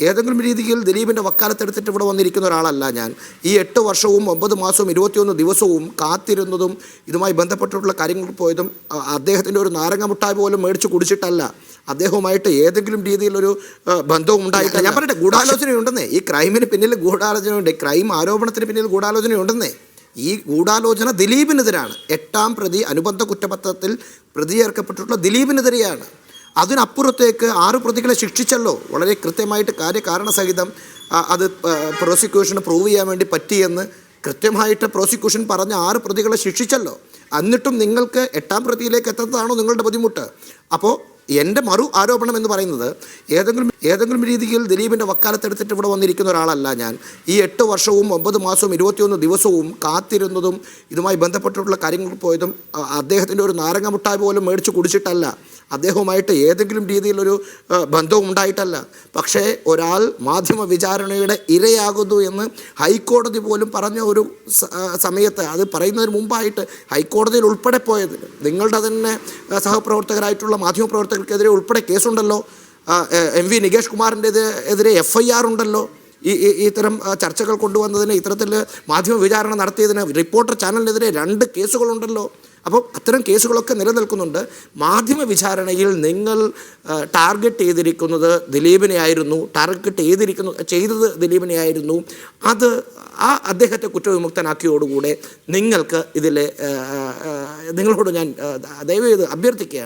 ഏതെങ്കിലും രീതിയിൽ ദിലീപിൻ്റെ വക്കാലത്തെടുത്തിട്ട് ഇവിടെ വന്നിരിക്കുന്ന ഒരാളല്ല ഞാൻ. ഈ 8 വർഷവും 9 മാസവും 21 ദിവസവും കാത്തിരുന്നതും ഇതുമായി ബന്ധപ്പെട്ടിട്ടുള്ള കാര്യങ്ങൾ പോയതും അദ്ദേഹത്തിൻ്റെ ഒരു നാരങ്ങ മുട്ടായി പോലും മേടിച്ച് കുടിച്ചിട്ടല്ല. അദ്ദേഹവുമായിട്ട് ഏതെങ്കിലും രീതിയിലൊരു ബന്ധവും ഉണ്ടായിട്ടില്ല. ഞാൻ പറയട്ടെ, ഗൂഢാലോചനയുണ്ടെന്നേ. ഈ ക്രൈമിന് പിന്നിൽ ഗൂഢാലോചനയുണ്ട്, ക്രൈം ആരോപണത്തിന് പിന്നിൽ ഗൂഢാലോചനയുണ്ടെന്നേ. ഈ ഗൂഢാലോചന ദിലീപിനെതിരാണ്. 8ാം പ്രതി അനുബന്ധ കുറ്റപത്രത്തിൽ പ്രതി ചേർക്കപ്പെട്ടിട്ടുള്ള ദിലീപിനെതിരെയാണ്. അതിനപ്പുറത്തേക്ക് 6 പ്രതികളെ ശിക്ഷിച്ചല്ലോ, വളരെ കൃത്യമായിട്ട് കാര്യകാരണസഹിതം. അത് പ്രോസിക്യൂഷന് പ്രൂവ് ചെയ്യാൻ വേണ്ടി പറ്റിയെന്ന് കൃത്യമായിട്ട് പ്രോസിക്യൂഷൻ പറഞ്ഞ 6 പ്രതികളെ ശിക്ഷിച്ചല്ലോ. എന്നിട്ടും നിങ്ങൾക്ക് 8ാം പ്രതിയിലേക്ക് എത്തുന്നതാണോ നിങ്ങളുടെ ബുദ്ധിമുട്ട്? അപ്പോൾ എൻ്റെ മറു ആരോപണം എന്ന് പറയുന്നത് ഏതെങ്കിലും രീതിയിൽ ദിലീപിൻ്റെ വക്കാലത്തെടുത്തിട്ട് ഇവിടെ വന്നിരിക്കുന്ന ഒരാളല്ല ഞാൻ. ഈ 8 വർഷവും 9 മാസവും 21 ദിവസവും കാത്തിരുന്നതും ഇതുമായി ബന്ധപ്പെട്ടിട്ടുള്ള കാര്യങ്ങൾ പോയതും അദ്ദേഹത്തിൻ്റെ ഒരു നാരങ്ങ മുട്ടായി പോലും മേടിച്ച് കുടിച്ചിട്ടല്ല. അദ്ദേഹവുമായിട്ട് ഏതെങ്കിലും രീതിയിലൊരു ബന്ധവും ഉണ്ടായിട്ടല്ല. പക്ഷേ ഒരാൾ മാധ്യമ വിചാരണയുടെ ഇരയാകുന്നു എന്ന് ഹൈക്കോടതി പോലും പറഞ്ഞ ഒരു സമയത്ത്, അത് പറയുന്നതിന് മുമ്പായിട്ട് ഹൈക്കോടതിയിൽ ഉൾപ്പെടെ പോയത്, നിങ്ങളുടെ തന്നെ സഹപ്രവർത്തകരായിട്ടുള്ള മാധ്യമപ്രവർത്തകർക്കെതിരെ ഉൾപ്പെടെ കേസുണ്ടല്ലോ. MV നികേഷ് കുമാറിൻ്റെ എതിരെ FIR ഉണ്ടല്ലോ. ഇത്തരം ചർച്ചകൾ കൊണ്ടുവന്നതിന്, ഇത്തരത്തിൽ മാധ്യമ വിചാരണ നടത്തിയതിന് റിപ്പോർട്ടർ ചാനലിനെതിരെ 2 കേസുകളുണ്ടല്ലോ. അപ്പോൾ അത്തരം കേസുകളൊക്കെ നിലനിൽക്കുന്നുണ്ട്. മാധ്യമ വിചാരണയിൽ നിങ്ങൾ ടാർഗറ്റ് ചെയ്തിരിക്കുന്നത് ദിലീപിനെ ആയിരുന്നു, ചെയ്തത് ദിലീപിനെ ആയിരുന്നു. അത് അദ്ദേഹത്തെ കുറ്റവിമുക്തനാക്കിയോടുകൂടെ നിങ്ങൾക്ക് നിങ്ങളോട് ഞാൻ ദയവ് ചെയ്ത് അഭ്യർത്ഥിക്കുകയാണ്.